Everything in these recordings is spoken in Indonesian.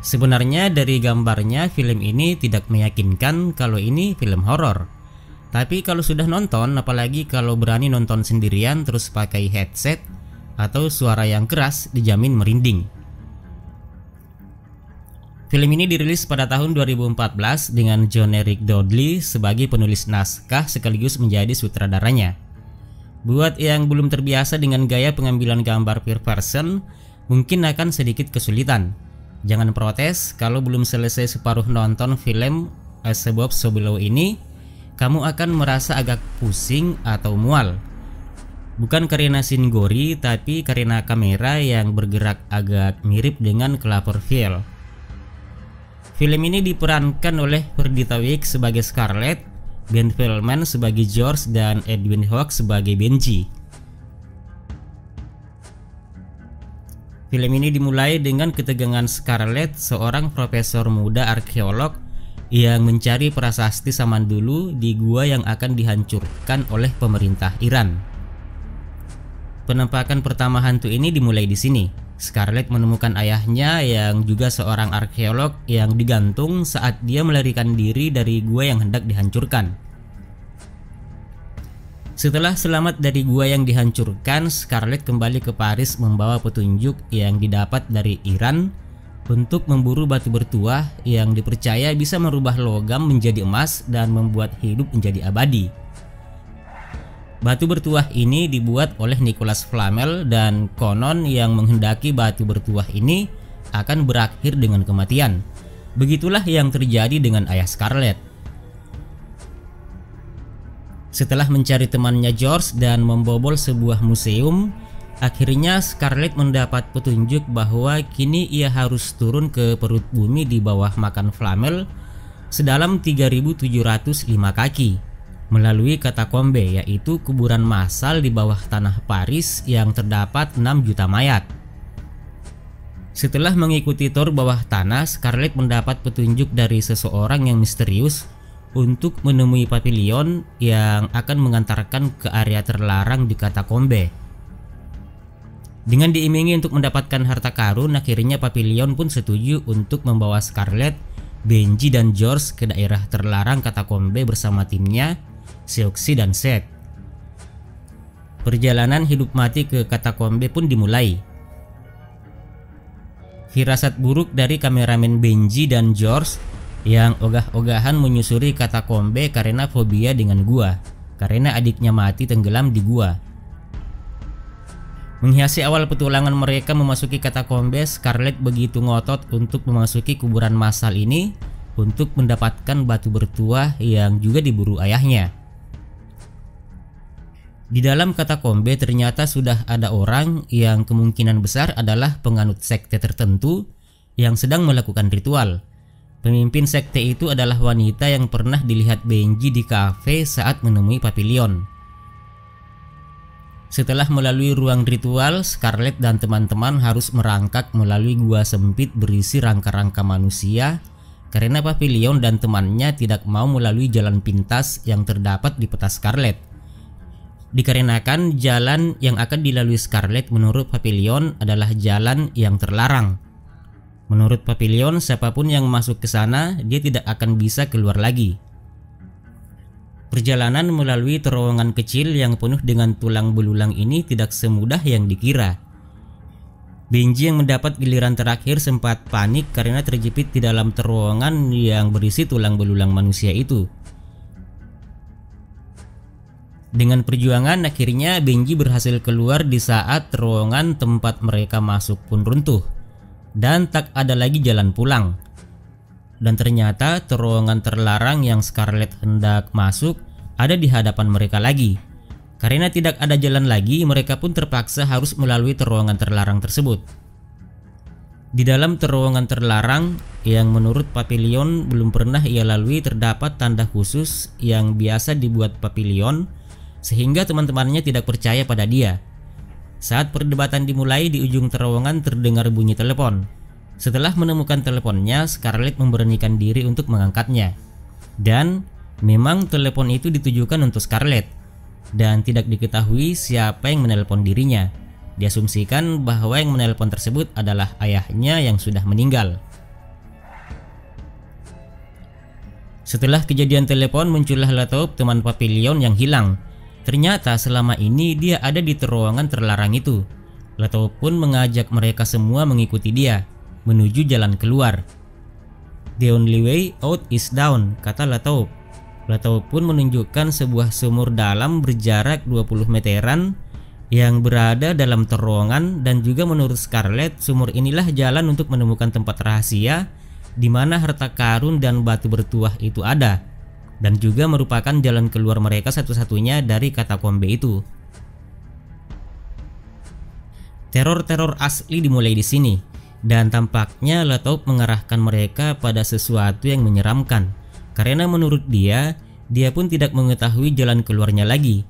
Sebenarnya dari gambarnya film ini tidak meyakinkan kalau ini film horor. Tapi kalau sudah nonton, apalagi kalau berani nonton sendirian terus pakai headset atau suara yang keras, dijamin merinding. Film ini dirilis pada tahun 2014 dengan John Eric Dowdley sebagai penulis naskah sekaligus menjadi sutradaranya. Buat yang belum terbiasa dengan gaya pengambilan gambar first person, mungkin akan sedikit kesulitan. Jangan protes kalau belum selesai separuh nonton film As Above So Below ini, kamu akan merasa agak pusing atau mual. Bukan karena scene gory, tapi karena kamera yang bergerak agak mirip dengan Cloverfield. Film ini diperankan oleh Perdita Wig sebagai Scarlett, Ben Feldman sebagai George, dan Edwin Hawke sebagai Benji. Film ini dimulai dengan ketegangan Scarlett, seorang profesor muda arkeolog yang mencari prasasti zaman dulu di gua yang akan dihancurkan oleh pemerintah Iran. Penampakan pertama hantu ini dimulai di sini. Scarlett menemukan ayahnya yang juga seorang arkeolog yang digantung saat dia melarikan diri dari gua yang hendak dihancurkan. Setelah selamat dari gua yang dihancurkan, Scarlett kembali ke Paris membawa petunjuk yang didapat dari Iran untuk memburu batu bertuah yang dipercaya bisa merubah logam menjadi emas dan membuat hidup menjadi abadi. Batu bertuah ini dibuat oleh Nicolas Flamel dan konon yang menghendaki batu bertuah ini akan berakhir dengan kematian. Begitulah yang terjadi dengan ayah Scarlett. Setelah mencari temannya George dan membobol sebuah museum, akhirnya Scarlett mendapat petunjuk bahwa kini ia harus turun ke perut bumi di bawah makam Flamel sedalam 3.705 kaki melalui katakombe, yaitu kuburan massal di bawah tanah Paris yang terdapat 6 juta mayat. Setelah mengikuti tur bawah tanah, Scarlett mendapat petunjuk dari seseorang yang misterius untuk menemui papilion yang akan mengantarkan ke area terlarang di katakombe. Dengan diimingi untuk mendapatkan harta karun, akhirnya papilion pun setuju untuk membawa Scarlett, Benji, dan George ke daerah terlarang katakombe bersama timnya, Siouxsie dan Seth. Perjalanan hidup mati ke katakombe pun dimulai. Firasat buruk dari kameramen Benji dan George yang ogah-ogahan menyusuri katakombe karena fobia dengan gua, karena adiknya mati tenggelam di gua. Menghiasi awal petualangan mereka memasuki katakombe, Scarlett begitu ngotot untuk memasuki kuburan massal ini untuk mendapatkan batu bertuah yang juga diburu ayahnya. Di dalam katakombe ternyata sudah ada orang yang kemungkinan besar adalah penganut sekte tertentu yang sedang melakukan ritual. Pemimpin sekte itu adalah wanita yang pernah dilihat Benji di kafe saat menemui papilion. Setelah melalui ruang ritual, Scarlett dan teman-teman harus merangkak melalui gua sempit berisi rangka-rangka manusia karena papilion dan temannya tidak mau melalui jalan pintas yang terdapat di peta Scarlett. Dikarenakan jalan yang akan dilalui Scarlett menurut papilion adalah jalan yang terlarang. Menurut papilion, siapapun yang masuk ke sana, dia tidak akan bisa keluar lagi. Perjalanan melalui terowongan kecil yang penuh dengan tulang belulang ini tidak semudah yang dikira. Benji yang mendapat giliran terakhir sempat panik karena terjepit di dalam terowongan yang berisi tulang belulang manusia itu. Dengan perjuangan, akhirnya Benji berhasil keluar di saat terowongan tempat mereka masuk pun runtuh dan tak ada lagi jalan pulang. Dan ternyata terowongan terlarang yang Scarlett hendak masuk ada di hadapan mereka lagi. Karena tidak ada jalan lagi, mereka pun terpaksa harus melalui terowongan terlarang tersebut. Di dalam terowongan terlarang yang menurut papilion belum pernah ia lalui terdapat tanda khusus yang biasa dibuat papilion sehingga teman-temannya tidak percaya pada dia. Saat perdebatan dimulai, di ujung terowongan terdengar bunyi telepon. Setelah menemukan teleponnya, Scarlett memberanikan diri untuk mengangkatnya. Dan memang telepon itu ditujukan untuk Scarlett dan tidak diketahui siapa yang menelpon dirinya. Diasumsikan bahwa yang menelpon tersebut adalah ayahnya yang sudah meninggal. Setelah kejadian telepon, muncullah Latouf, teman Papillon yang hilang. Ternyata selama ini dia ada di terowongan terlarang itu. Latouf pun mengajak mereka semua mengikuti dia menuju jalan keluar. "The only way out is down," kata Latouf. Latouf pun menunjukkan sebuah sumur dalam berjarak 20 meteran yang berada dalam terowongan, dan juga menurut Scarlet, sumur inilah jalan untuk menemukan tempat rahasia di mana harta karun dan batu bertuah itu ada, dan juga merupakan jalan keluar mereka satu-satunya dari katakombe itu. Teror-teror asli dimulai di sini, dan tampaknya Latouf mengarahkan mereka pada sesuatu yang menyeramkan, karena menurut dia pun tidak mengetahui jalan keluarnya lagi.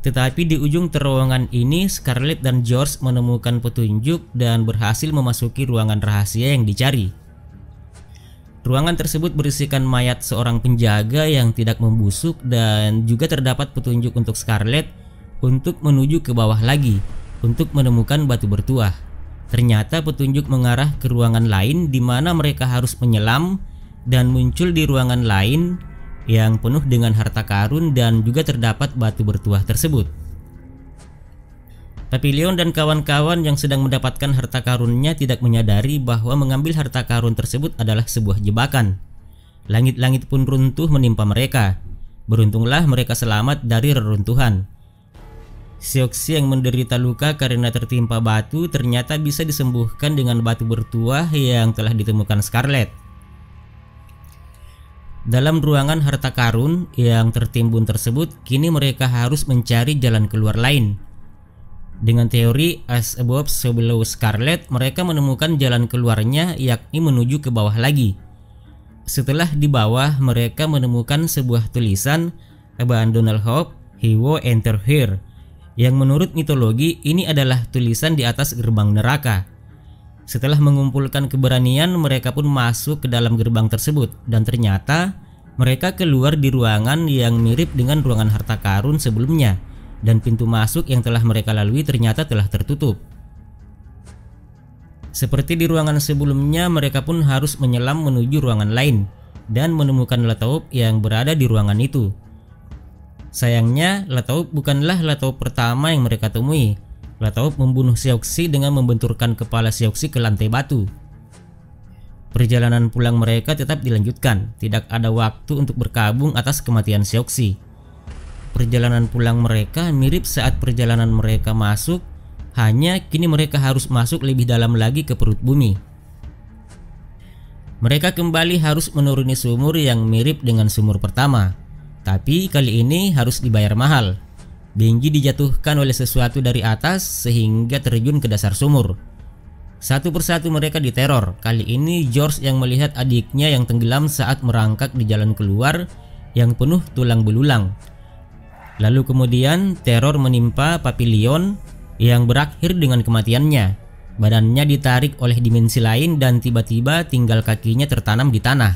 Tetapi di ujung terowongan ini, Scarlet dan George menemukan petunjuk dan berhasil memasuki ruangan rahasia yang dicari. Ruangan tersebut berisikan mayat seorang penjaga yang tidak membusuk, dan juga terdapat petunjuk untuk Scarlet untuk menuju ke bawah lagi untuk menemukan batu bertuah. Ternyata petunjuk mengarah ke ruangan lain di mana mereka harus menyelam dan muncul di ruangan lain yang penuh dengan harta karun dan juga terdapat batu bertuah tersebut. Papillon dan kawan-kawan yang sedang mendapatkan harta karunnya tidak menyadari bahwa mengambil harta karun tersebut adalah sebuah jebakan. Langit-langit pun runtuh menimpa mereka. Beruntunglah mereka selamat dari reruntuhan. Sioxi yang menderita luka karena tertimpa batu ternyata bisa disembuhkan dengan batu bertuah yang telah ditemukan Scarlet. Dalam ruangan harta karun yang tertimbun tersebut, kini mereka harus mencari jalan keluar lain. Dengan teori as above so below Scarlet, mereka menemukan jalan keluarnya, yakni menuju ke bawah lagi. Setelah di bawah, mereka menemukan sebuah tulisan "Abandoned Hope, he will enter here", yang menurut mitologi ini adalah tulisan di atas gerbang neraka. Setelah mengumpulkan keberanian, mereka pun masuk ke dalam gerbang tersebut, dan ternyata mereka keluar di ruangan yang mirip dengan ruangan harta karun sebelumnya, dan pintu masuk yang telah mereka lalui ternyata telah tertutup. Seperti di ruangan sebelumnya, mereka pun harus menyelam menuju ruangan lain dan menemukan Latouf yang berada di ruangan itu. Sayangnya, Latouf bukanlah Latouf pertama yang mereka temui. Latouf membunuh Sioxi dengan membenturkan kepala Sioxi ke lantai batu. Perjalanan pulang mereka tetap dilanjutkan. Tidak ada waktu untuk berkabung atas kematian Sioxi. Perjalanan pulang mereka mirip saat perjalanan mereka masuk, hanya kini mereka harus masuk lebih dalam lagi ke perut bumi. Mereka kembali harus menuruni sumur yang mirip dengan sumur pertama, tapi kali ini harus dibayar mahal. Benji dijatuhkan oleh sesuatu dari atas sehingga terjun ke dasar sumur. Satu persatu mereka diteror. Kali ini George yang melihat adiknya yang tenggelam saat merangkak di jalan keluar yang penuh tulang belulang. Lalu kemudian teror menimpa Papillon yang berakhir dengan kematiannya. Badannya ditarik oleh dimensi lain dan tiba-tiba tinggal kakinya tertanam di tanah.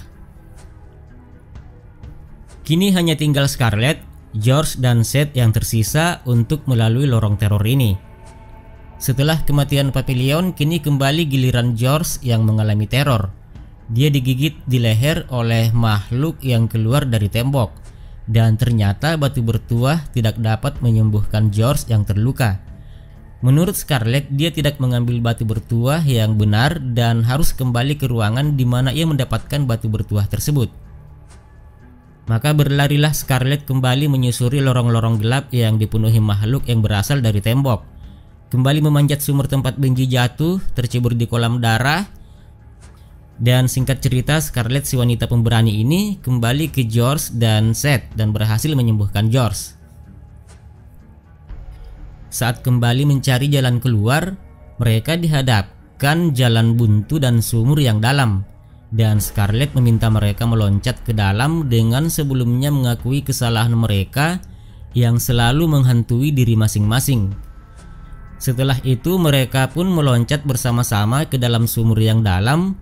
Kini hanya tinggal Scarlet, George dan Seth yang tersisa untuk melalui lorong teror ini. Setelah kematian Papillon, kini kembali giliran George yang mengalami teror. Dia digigit di leher oleh makhluk yang keluar dari tembok. Dan ternyata batu bertuah tidak dapat menyembuhkan George yang terluka. Menurut Scarlet, dia tidak mengambil batu bertuah yang benar dan harus kembali ke ruangan di mana ia mendapatkan batu bertuah tersebut. Maka berlarilah Scarlet kembali menyusuri lorong-lorong gelap yang dipenuhi makhluk yang berasal dari tembok. Kembali memanjat sumur tempat Benji jatuh, tercebur di kolam darah. Dan singkat cerita, Scarlet si wanita pemberani ini kembali ke George dan Seth dan berhasil menyembuhkan George. Saat kembali mencari jalan keluar, mereka dihadapkan jalan buntu dan sumur yang dalam. Dan Scarlet meminta mereka meloncat ke dalam dengan sebelumnya mengakui kesalahan mereka yang selalu menghantui diri masing-masing. Setelah itu mereka pun meloncat bersama-sama ke dalam sumur yang dalam.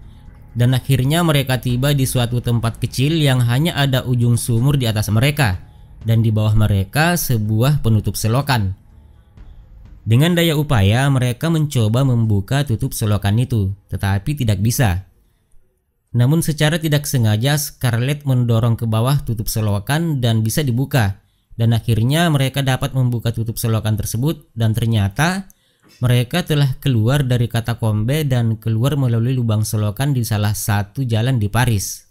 Dan akhirnya mereka tiba di suatu tempat kecil yang hanya ada ujung sumur di atas mereka, dan di bawah mereka sebuah penutup selokan. Dengan daya upaya mereka mencoba membuka tutup selokan itu, tetapi tidak bisa. Namun secara tidak sengaja Scarlett mendorong ke bawah tutup selokan dan bisa dibuka. Dan akhirnya mereka dapat membuka tutup selokan tersebut dan ternyata mereka telah keluar dari katakombe dan keluar melalui lubang selokan di salah satu jalan di Paris.